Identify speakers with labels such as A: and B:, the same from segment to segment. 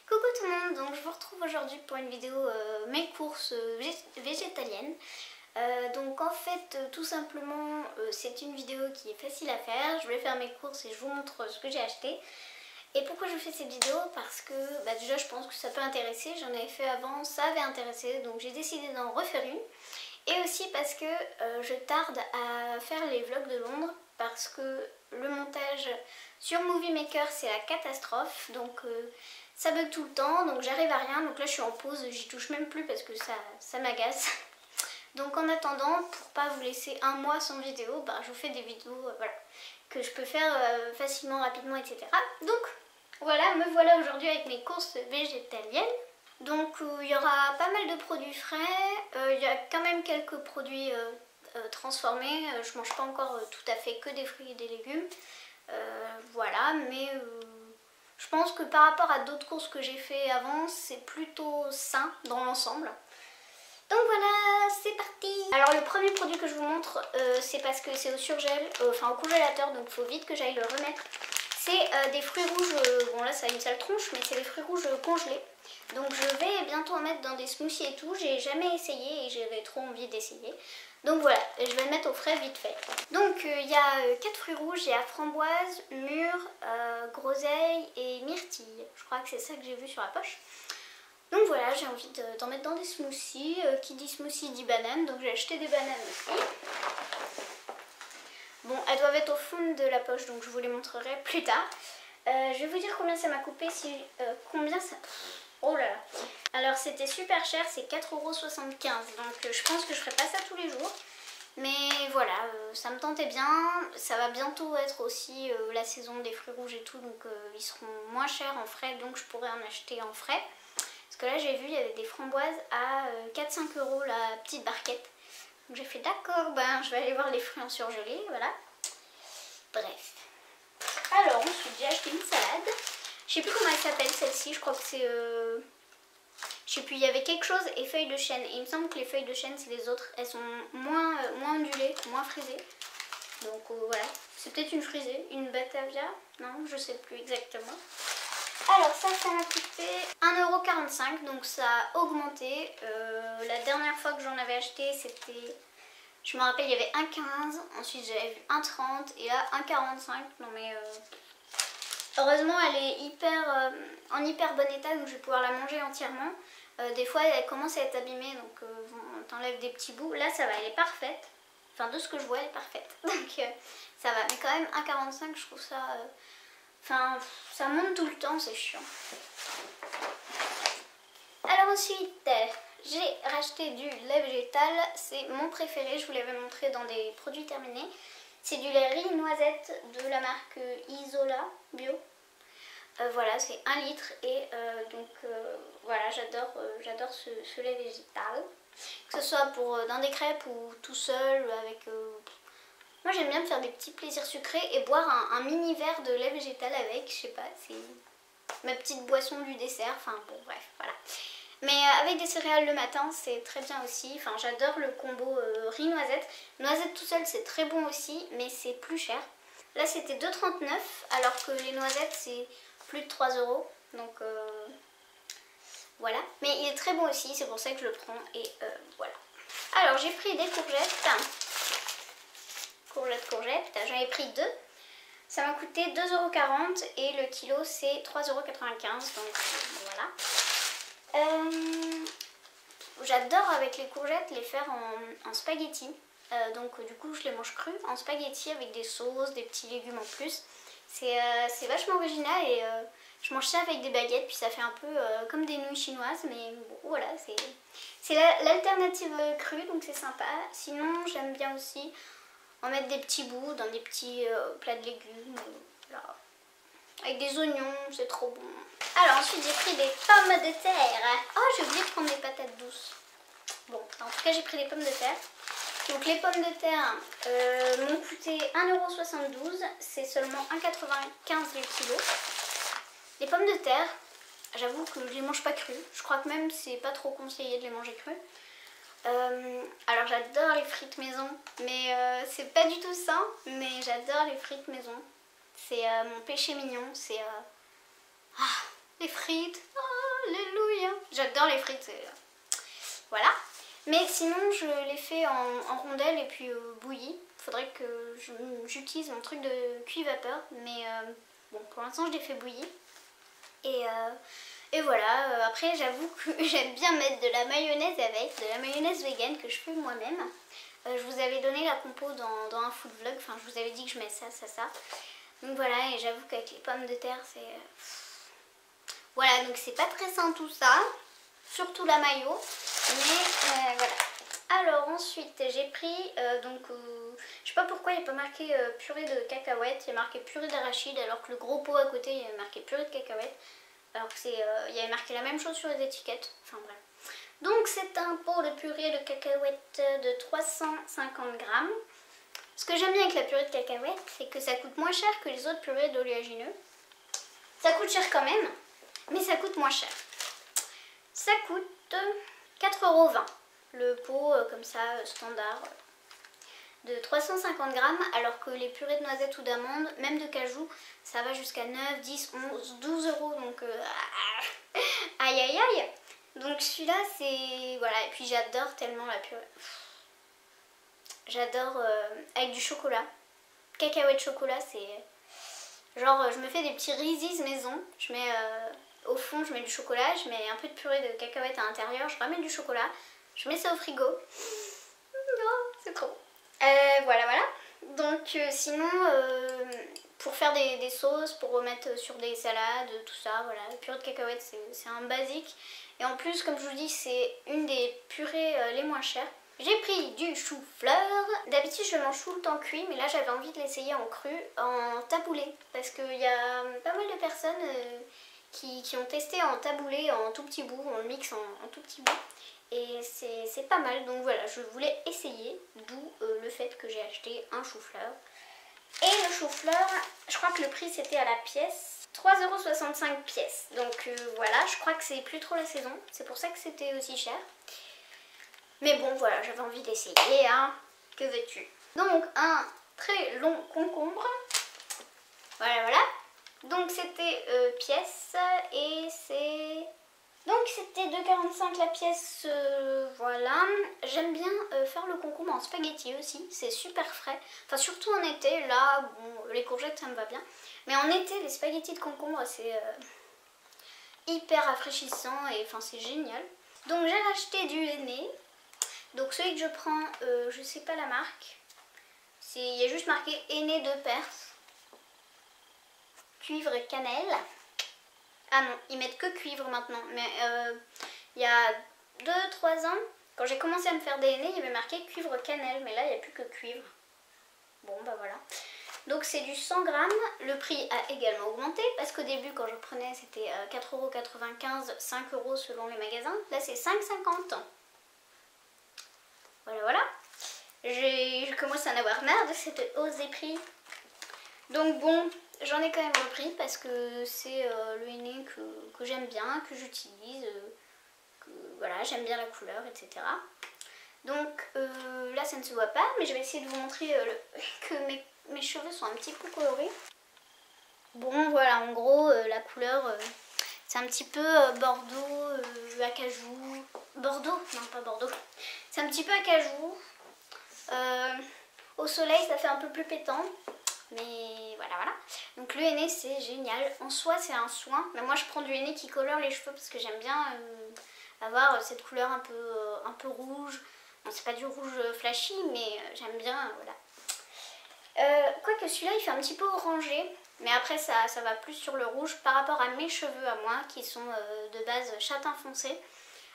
A: Coucou tout le monde, donc je vous retrouve aujourd'hui pour une vidéo mes courses végétaliennes. Donc en fait tout simplement c'est une vidéo qui est facile à faire. Je vais faire mes courses et je vous montre ce que j'ai acheté. Et pourquoi je fais cette vidéo? Parce que déjà je pense que ça peut intéresser, j'en avais fait avant, ça avait intéressé, donc j'ai décidé d'en refaire une. Et aussi parce que je tarde à faire les vlogs de Londres, parce que le montage sur Movie Maker c'est la catastrophe, donc ça bug tout le temps, donc j'arrive à rien, donc là je suis en pause, j'y touche même plus parce que ça m'agace. Donc en attendant, pour pas vous laisser un mois sans vidéo, je vous fais des vidéos voilà, que je peux faire facilement, rapidement, etc. Donc voilà, me voilà aujourd'hui avec mes courses végétaliennes. Donc il y aura pas mal de produits frais, il y a quand même quelques produits transformés, je mange pas encore tout à fait que des fruits et des légumes, voilà, mais je pense que par rapport à d'autres courses que j'ai fait avant, c'est plutôt sain dans l'ensemble. Donc voilà, c'est parti. Alors le premier produit que je vous montre, c'est parce que c'est au surgel, enfin au congélateur, donc il faut vite que j'aille le remettre. C'est des fruits rouges, bon là ça a une sale tronche, mais c'est des fruits rouges congelés. Donc je vais bientôt en mettre dans des smoothies et tout, j'ai jamais essayé et j'avais trop envie d'essayer. Donc voilà, je vais le mettre au frais vite fait. Donc il y a 4 fruits rouges, il y a framboise, mûre, groseille et myrtille. Je crois que c'est ça que j'ai vu sur la poche. Donc voilà, j'ai envie d'en mettre dans des smoothies. Qui dit smoothie dit banane, donc j'ai acheté des bananes aussi. Bon, elles doivent être au fond de la poche, donc je vous les montrerai plus tard. Je vais vous dire combien ça m'a coûté, combien ça... Oh là là. Alors c'était super cher, c'est 4,75 €, donc je pense que je ferai pas ça tous les jours. Mais voilà, ça me tentait bien. Ça va bientôt être aussi la saison des fruits rouges et tout, donc ils seront moins chers en frais, donc je pourrais en acheter en frais. Parce que là j'ai vu, il y avait des framboises à 4-5 € la petite barquette. Donc j'ai fait d'accord, je vais aller voir les fruits en surgelé, voilà. Bref. Alors ensuite j'ai acheté une salade. Je sais plus comment elle s'appelle celle-ci, je crois que c'est... Je sais plus, il y avait quelque chose et feuilles de chêne. Et il me semble que les feuilles de chêne c'est les autres. Elles sont moins ondulées, moins frisées. Donc voilà. C'est peut-être une frisée, une Batavia. Non, je sais plus exactement. Alors ça m'a coûté 1,45 €. Donc ça a augmenté. La dernière fois que j'en avais acheté c'était... Je me rappelle il y avait 1,15 €. Ensuite j'avais vu 1,30 € et là 1,45 €. Non mais... Heureusement elle est en hyper bon état, donc je vais pouvoir la manger entièrement. Des fois elle commence à être abîmée, donc on t'enlève des petits bouts. Là ça va, elle est parfaite. Enfin de ce que je vois elle est parfaite. Donc ça va. Mais quand même 1,45 €, je trouve ça... Enfin ça monte tout le temps, c'est chiant. Alors ensuite j'ai racheté du lait végétal. C'est mon préféré, je vous l'avais montré dans des produits terminés. C'est du lait riz noisette de la marque Isola Bio. Voilà, c'est 1 litre et donc voilà, j'adore ce lait végétal. Que ce soit dans des crêpes ou tout seul avec... Moi j'aime bien me faire des petits plaisirs sucrés et boire un mini verre de lait végétal avec, je sais pas, c'est ma petite boisson du dessert, enfin bon bref, voilà. Mais avec des céréales le matin c'est très bien aussi, enfin j'adore le combo riz noisette. Noisette tout seul c'est très bon aussi, mais c'est plus cher. Là c'était 2,39 € alors que les noisettes c'est plus de 3 €, donc voilà. Mais il est très bon aussi, c'est pour ça que je le prends et voilà. Alors j'ai pris des courgettes, j'en ai pris 2. Ça m'a coûté 2,40 € et le kilo c'est 3,95 €, donc voilà. J'adore avec les courgettes les faire en spaghetti. Donc du coup je les mange crues en spaghetti avec des sauces, des petits légumes en plus. C'est vachement original et je mange ça avec des baguettes, puis ça fait un peu comme des nouilles chinoises, mais bon voilà, c'est l'alternative crue, donc c'est sympa. Sinon j'aime bien aussi en mettre des petits bouts dans des petits plats de légumes, là. Avec des oignons, c'est trop bon. Alors ensuite j'ai pris des pommes de terre. Oh j'ai oublié de prendre des patates douces. Bon, en tout cas j'ai pris des pommes de terre. Donc les pommes de terre m'ont coûté 1,72 €, c'est seulement 1,95 € le kilo. Les pommes de terre, j'avoue que je les mange pas crues. Je crois que même c'est pas trop conseillé de les manger crues. Alors j'adore les frites maison, mais c'est pas du tout sain, mais j'adore les frites maison. C'est mon péché mignon, c'est les frites. J'adore les frites. Voilà. Mais sinon, je les fais en rondelles et puis bouillies. Faudrait que j'utilise mon truc de cuit vapeur. Mais bon, pour l'instant, je les fais bouillies. Et voilà. Après, j'avoue que j'aime bien mettre de la mayonnaise avec. De la mayonnaise vegan que je fais moi-même. Je vous avais donné la compo dans un food vlog. Enfin, je vous avais dit que je mets ça. Donc voilà. Et j'avoue qu'avec les pommes de terre, c'est... Voilà. Donc c'est pas très sain tout ça. Surtout la mayo. Mais voilà. Alors ensuite j'ai pris je sais pas pourquoi il n'y a pas marqué purée de cacahuètes, il y a marqué purée d'arachide alors que le gros pot à côté il y a marqué purée de cacahuètes. Alors que il y avait marqué la même chose sur les étiquettes. Enfin bref. Donc c'est un pot de purée de cacahuètes de 350 grammes. Ce que j'aime bien avec la purée de cacahuètes, c'est que ça coûte moins cher que les autres purées d'oléagineux. Ça coûte cher quand même, mais ça coûte moins cher. Ça coûte 4,20 € le pot comme ça standard de 350 grammes, alors que les purées de noisettes ou d'amandes, même de cajou, ça va jusqu'à 9, 10, 11, 12 €. Donc aïe aïe aïe. Donc celui-là c'est... Voilà, et puis j'adore tellement la purée. J'adore avec du chocolat. Cacahuète chocolat, c'est... Genre je me fais des petits Reese's maison. Je mets... Au fond, je mets du chocolat, je mets un peu de purée de cacahuètes à l'intérieur, je ramène du chocolat, je mets ça au frigo. Non, c'est trop bon. Voilà. Donc sinon, pour faire des sauces, pour remettre sur des salades, tout ça, voilà. La purée de cacahuètes, c'est un basique. Et en plus, comme je vous dis, c'est une des purées les moins chères. J'ai pris du chou-fleur. D'habitude, je le mange tout le temps cuit, mais là, j'avais envie de l'essayer en cru, en taboulé. Parce qu'il y a pas mal de personnes... Qui ont testé en taboulé en tout petit bout, on le mixe en tout petit bout et c'est pas mal, donc voilà, je voulais essayer, d'où le fait que j'ai acheté un chou-fleur. Et le chou-fleur, je crois que le prix c'était à la pièce, 3,65 € pièce, donc voilà, je crois que c'est plus trop la saison, c'est pour ça que c'était aussi cher. Mais bon voilà, j'avais envie d'essayer, hein, que veux-tu. Donc un très long concombre, voilà. Donc c'était pièce et c'est... Donc c'était 2,45 € la pièce, voilà. J'aime bien faire le concombre en spaghetti aussi, c'est super frais. Enfin surtout en été, là, bon, les courgettes ça me va bien. Mais en été, les spaghettis de concombre c'est hyper rafraîchissant et enfin c'est génial. Donc j'ai racheté du henné. Donc celui que je prends, je sais pas la marque. Il y a juste marqué henné de Perse. Cuivre et cannelle. Ah non, ils mettent que cuivre maintenant. Mais il y a 2-3 ans, quand j'ai commencé à me faire des henné, il y avait marqué cuivre cannelle. Mais là, il n'y a plus que cuivre. Bon, bah voilà. Donc c'est du 100 grammes. Le prix a également augmenté. Parce qu'au début, quand je prenais, c'était 4,95 €, 5 € selon les magasins. Là, c'est 5,50 €. Voilà. Je commence à en avoir marre de cette hausse des prix. Donc bon... J'en ai quand même repris parce que c'est le henné que j'aime bien, que j'utilise, voilà, j'aime bien la couleur, etc. Donc là ça ne se voit pas, mais je vais essayer de vous montrer que mes cheveux sont un petit peu colorés. Bon voilà, en gros la couleur c'est un petit peu bordeaux, acajou, bordeaux, non pas bordeaux, c'est un petit peu acajou. Au soleil ça fait un peu plus pétant. Mais voilà. Donc le henné c'est génial. En soi c'est un soin. Mais moi je prends du henné qui colore les cheveux parce que j'aime bien avoir cette couleur un peu rouge. Bon c'est pas du rouge flashy mais j'aime bien, voilà. Quoique celui-là il fait un petit peu orangé. Mais après ça va plus sur le rouge par rapport à mes cheveux à moi qui sont de base châtain foncé.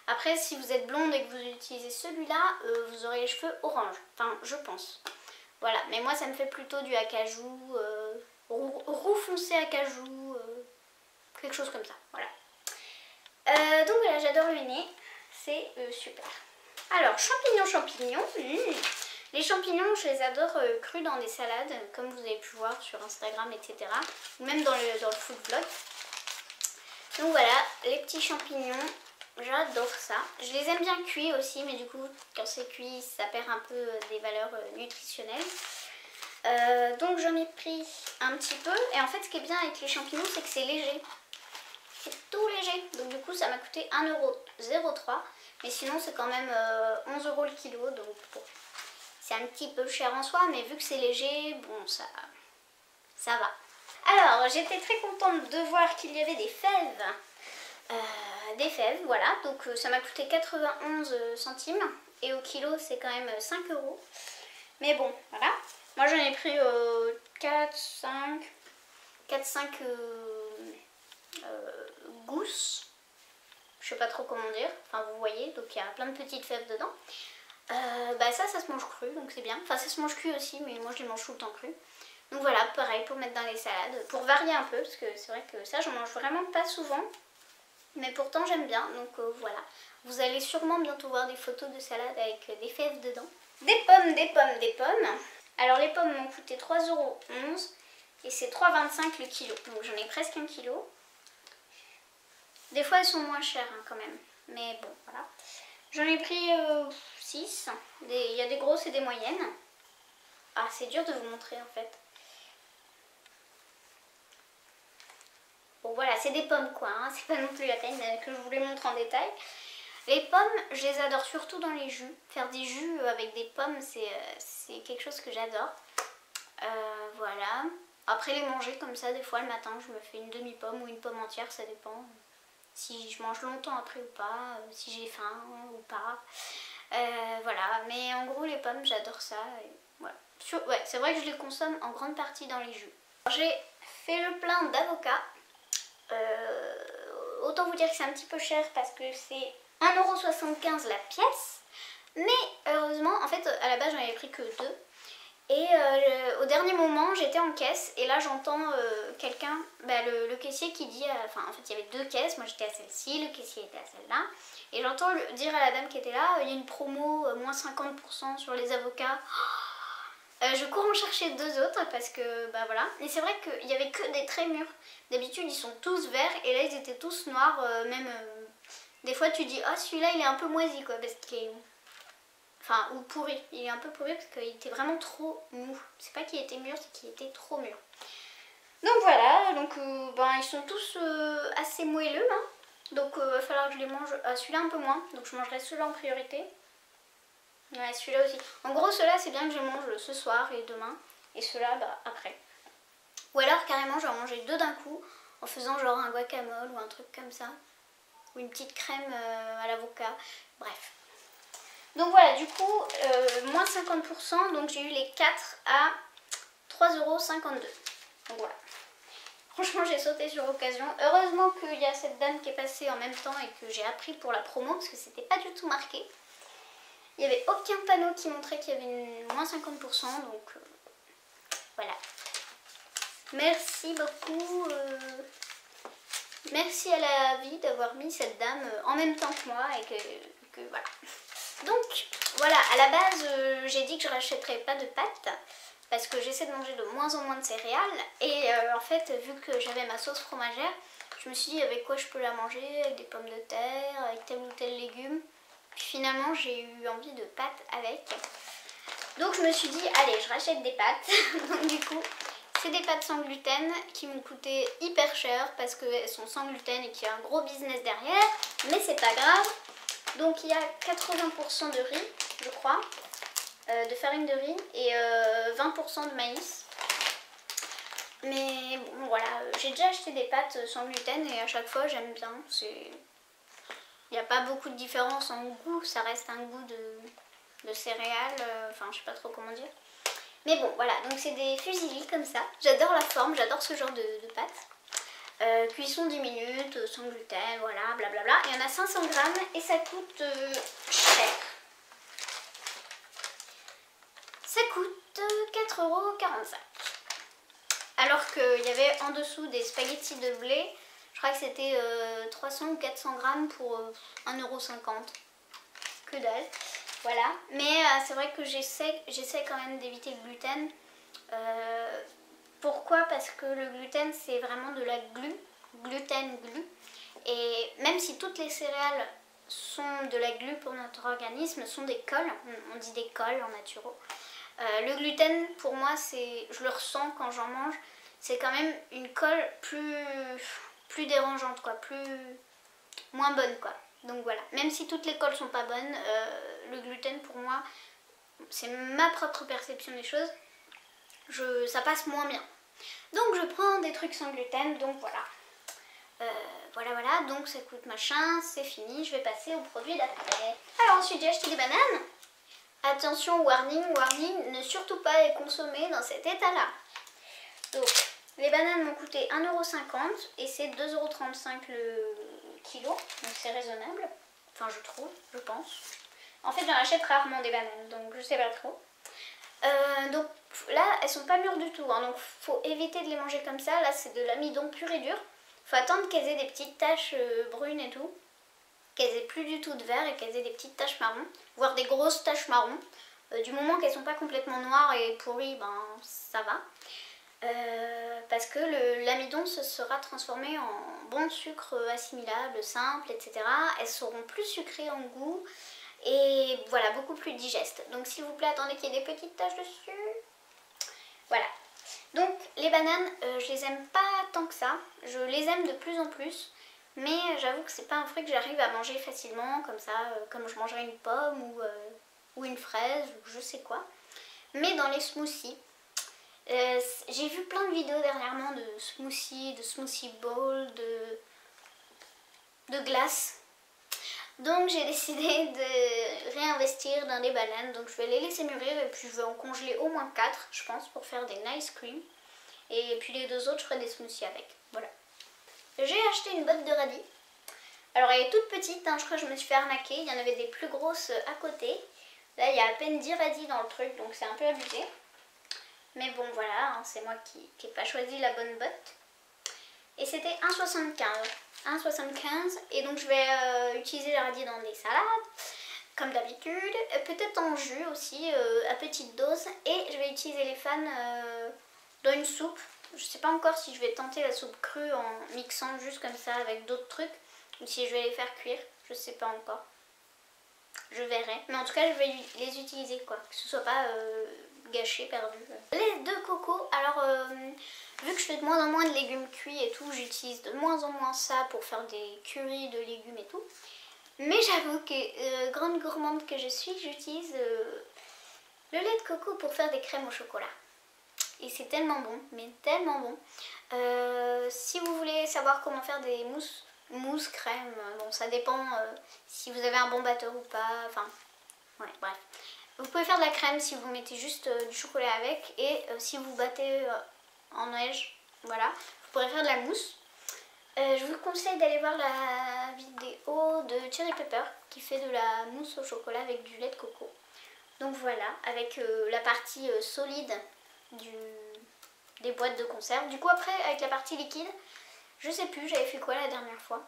A: Après si vous êtes blonde et que vous utilisez celui-là, vous aurez les cheveux orange. Enfin je pense. Voilà, mais moi ça me fait plutôt du acajou, roux foncé acajou, quelque chose comme ça, voilà. Donc voilà, j'adore le henné, c'est super. Alors, champignons. Les champignons, je les adore crus dans des salades, comme vous avez pu voir sur Instagram, etc. Ou même dans le food vlog. Donc voilà, les petits champignons. J'adore ça. Je les aime bien cuits aussi, mais du coup, quand c'est cuit, ça perd un peu des valeurs nutritionnelles. Donc j'en ai pris un petit peu. Et en fait, ce qui est bien avec les champignons, c'est que c'est léger. C'est tout léger. Donc du coup, coup ça m'a coûté 1,03 €. Mais sinon c'est quand même 11 € le kilo. Donc bon, c'est un petit peu cher en soi. Mais vu que c'est léger, bon ça va. Alors j'étais très contente de voir qu'il y avait des fèves. Voilà. Donc ça m'a coûté 91 centimes. Et au kilo c'est quand même 5 €. Mais bon, voilà. Moi j'en ai pris 4-5 gousses. Je sais pas trop comment dire. Enfin vous voyez, donc il y a plein de petites fèves dedans. Bah ça se mange cru, donc c'est bien. Enfin ça se mange cuit aussi, mais moi je les mange tout le temps cru. Donc voilà, pareil pour mettre dans les salades. Pour varier un peu, parce que c'est vrai que ça j'en mange vraiment pas souvent. Mais pourtant j'aime bien, donc voilà. Vous allez sûrement bientôt voir des photos de salade avec des fèves dedans. Des pommes. Alors les pommes m'ont coûté 3,11 € et c'est 3,25 € le kilo. Donc j'en ai presque 1 kilo. Des fois elles sont moins chères hein, quand même. Mais bon, voilà. J'en ai pris 6. Il y a des grosses et des moyennes. Ah, c'est dur de vous montrer en fait. Bon voilà, c'est des pommes quoi, hein. C'est pas non plus la peine que je vous les montre en détail. Les pommes, je les adore surtout dans les jus. Faire des jus avec des pommes, c'est quelque chose que j'adore. Voilà. Après les manger comme ça, des fois le matin, je me fais une demi-pomme ou une pomme entière, ça dépend. Si je mange longtemps après ou pas, si j'ai faim ou pas. Voilà, mais en gros les pommes, j'adore ça. Et voilà. Ouais, c'est vrai que je les consomme en grande partie dans les jus. J'ai fait le plein d'avocats. Autant vous dire que c'est un petit peu cher parce que c'est 1,75 € la pièce. Mais heureusement, en fait à la base j'en avais pris que 2. Et au dernier moment j'étais en caisse et là j'entends quelqu'un, le caissier qui dit, enfin en fait il y avait 2 caisses, moi j'étais à celle-ci, le caissier était à celle-là. Et j'entends dire à la dame qui était là, il y a une promo moins 50% sur les avocats. Je cours en chercher 2 autres parce que voilà. Et c'est vrai qu'il n'y avait que des traits mûrs. D'habitude ils sont tous verts et là ils étaient tous noirs. Même des fois tu dis ah celui-là il est un peu moisi quoi parce qu'il est... Enfin ou pourri. Il est un peu pourri parce qu'il était vraiment trop mou. C'est pas qu'il était mûr, c'est qu'il était trop mûr. Donc voilà, donc ils sont tous assez moelleux hein. Donc il va falloir que je les mange. Celui-là un peu moins, donc je mangerai celui-là en priorité. Ouais, celui-là aussi. En gros, ceux-là, c'est bien que je mange ce soir et demain. Et ceux-là, après. Ou alors, carrément, je vais en manger 2 d'un coup. En faisant genre un guacamole ou un truc comme ça. Ou une petite crème à l'avocat. Bref. Donc voilà, du coup, moins 50%. Donc j'ai eu les 4 à 3,52 €. Donc voilà. Franchement, j'ai sauté sur l'occasion. Heureusement qu'il y a cette dame qui est passée en même temps et que j'ai appris pour la promo. Parce que c'était pas du tout marqué. Il n'y avait aucun panneau qui montrait qu'il y avait une moins 50%, donc voilà. Merci beaucoup. Merci à la vie d'avoir mis cette dame en même temps que moi et que voilà. Donc voilà, à la base j'ai dit que je rachèterais pas de pâtes parce que j'essaie de manger de moins en moins de céréales et en fait vu que j'avais ma sauce fromagère, je me suis dit avec quoi je peux la manger, avec des pommes de terre, avec tel ou tel légume. Puis finalement j'ai eu envie de pâtes avec. Donc je me suis dit allez je rachète des pâtes. Donc du coup c'est des pâtes sans gluten qui m'ont coûté hyper cher parce qu'elles sont sans gluten et qu'il y a un gros business derrière. Mais c'est pas grave. Donc il y a 80% de riz je crois, de farine de riz et 20% de maïs. Mais bon voilà, j'ai déjà acheté des pâtes sans gluten et à chaque fois j'aime bien. Il n'y a pas beaucoup de différence en goût, ça reste un goût de céréales, enfin je sais pas trop comment dire. Mais bon voilà, donc c'est des fusillis comme ça. J'adore la forme, j'adore ce genre de pâtes. Cuisson 10 minutes, sans gluten, voilà, blablabla. Il y en a 500 grammes et ça coûte cher. Ça coûte 4,45 €. Alors qu'il y avait en dessous des spaghettis de blé. Je crois que c'était 300 ou 400 grammes pour 1,50 €. Que dalle. Voilà. Mais c'est vrai que j'essaie quand même d'éviter le gluten. Pourquoi? Parce que le gluten c'est vraiment de la glu. Gluten, glu. Et même si toutes les céréales sont de la glu pour notre organisme, sont des cols. On dit des cols en naturo. Le gluten pour moi je le ressens quand j'en mange. C'est quand même une colle plus dérangeante quoi, moins moins bonne quoi. Donc voilà, même si toutes les cols sont pas bonnes, le gluten pour moi, c'est ma propre perception des choses, ça passe moins bien. Donc je prends des trucs sans gluten, donc voilà. Voilà, donc ça coûte machin, c'est fini, je vais passer au produit d'après. Alors ensuite j'ai acheté des bananes. Attention, warning, ne surtout pas les consommer dans cet état-là. Donc les bananes m'ont coûté 1,50 € et c'est 2,35 € le kilo, donc c'est raisonnable. Enfin je trouve, je pense. En fait j'en achète rarement des bananes, donc je sais pas trop. Donc là elles sont pas mûres du tout, hein, donc faut éviter de les manger comme ça. Là c'est de l'amidon pur et dur. Faut attendre qu'elles aient des petites taches brunes et tout, qu'elles aient plus du tout de vert et qu'elles aient des petites taches marron, voire des grosses taches marron. Du moment qu'elles sont pas complètement noires et pourries, ben ça va. Parce que l'amidon se sera transformé en bon sucre assimilable, simple, etc. Elles seront plus sucrées en goût et voilà, beaucoup plus digestes. Donc s'il vous plaît, attendez qu'il y ait des petites taches dessus. Voilà. Donc les bananes, je les aime pas tant que ça. Je les aime de plus en plus. Mais j'avoue que c'est pas un fruit que j'arrive à manger facilement, comme ça, comme je mangerais une pomme ou une fraise ou je sais quoi. Mais dans les smoothies, j'ai vu plein de vidéos dernièrement de smoothie bowl, de glace. Donc j'ai décidé de réinvestir dans des bananes. Donc je vais les laisser mûrir et puis je vais en congeler au moins 4, je pense, pour faire des nice cream. Et puis les 2 autres, je ferai des smoothies avec. Voilà. J'ai acheté une botte de radis. Alors elle est toute petite, hein, je crois que je me suis fait arnaquer. Il y en avait des plus grosses à côté. Là il y a à peine 10 radis dans le truc, donc c'est un peu abusé. Mais bon voilà, hein, c'est moi qui n'ai pas choisi la bonne botte. Et c'était 1,75 et donc je vais utiliser les radis dans des salades, comme d'habitude. Peut-être en jus aussi, à petite dose. Et je vais utiliser les fans dans une soupe. Je sais pas encore si je vais tenter la soupe crue en mixant juste comme ça avec d'autres trucs ou si je vais les faire cuire, je sais pas encore. Je verrai. Mais en tout cas, je vais les utiliser quoi, que ce soit pas gâché, perdu. Les 2 cocos, alors vu que je fais de moins en moins de légumes cuits et tout, j'utilise de moins en moins ça pour faire des currys de légumes et tout. Mais j'avoue que, grande gourmande que je suis, j'utilise le lait de coco pour faire des crèmes au chocolat. Et c'est tellement bon, mais tellement bon. Si vous voulez savoir comment faire des mousse crème, bon ça dépend si vous avez un bon batteur ou pas, enfin ouais bref. Vous pouvez faire de la crème si vous mettez juste du chocolat avec et si vous battez en neige, voilà, vous pourrez faire de la mousse. Je vous conseille d'aller voir la vidéo de Cherry Pepper qui fait de la mousse au chocolat avec du lait de coco. Donc voilà, avec la partie solide des boîtes de conserve. Du coup après avec la partie liquide, je sais plus, j'avais fait quoi la dernière fois.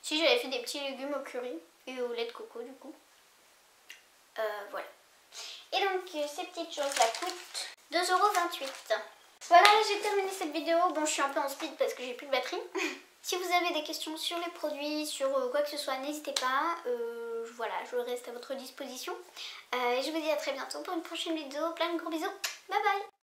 A: Si j'avais fait des petits légumes au curry et au lait de coco du coup. Voilà. Et donc ces petites choses là coûtent 2,28 €. Voilà, j'ai terminé cette vidéo. Bon, je suis un peu en speed parce que j'ai plus de batterie. Si vous avez des questions sur les produits, sur quoi que ce soit, n'hésitez pas. Voilà, je reste à votre disposition. Et je vous dis à très bientôt pour une prochaine vidéo. Plein de gros bisous. Bye bye.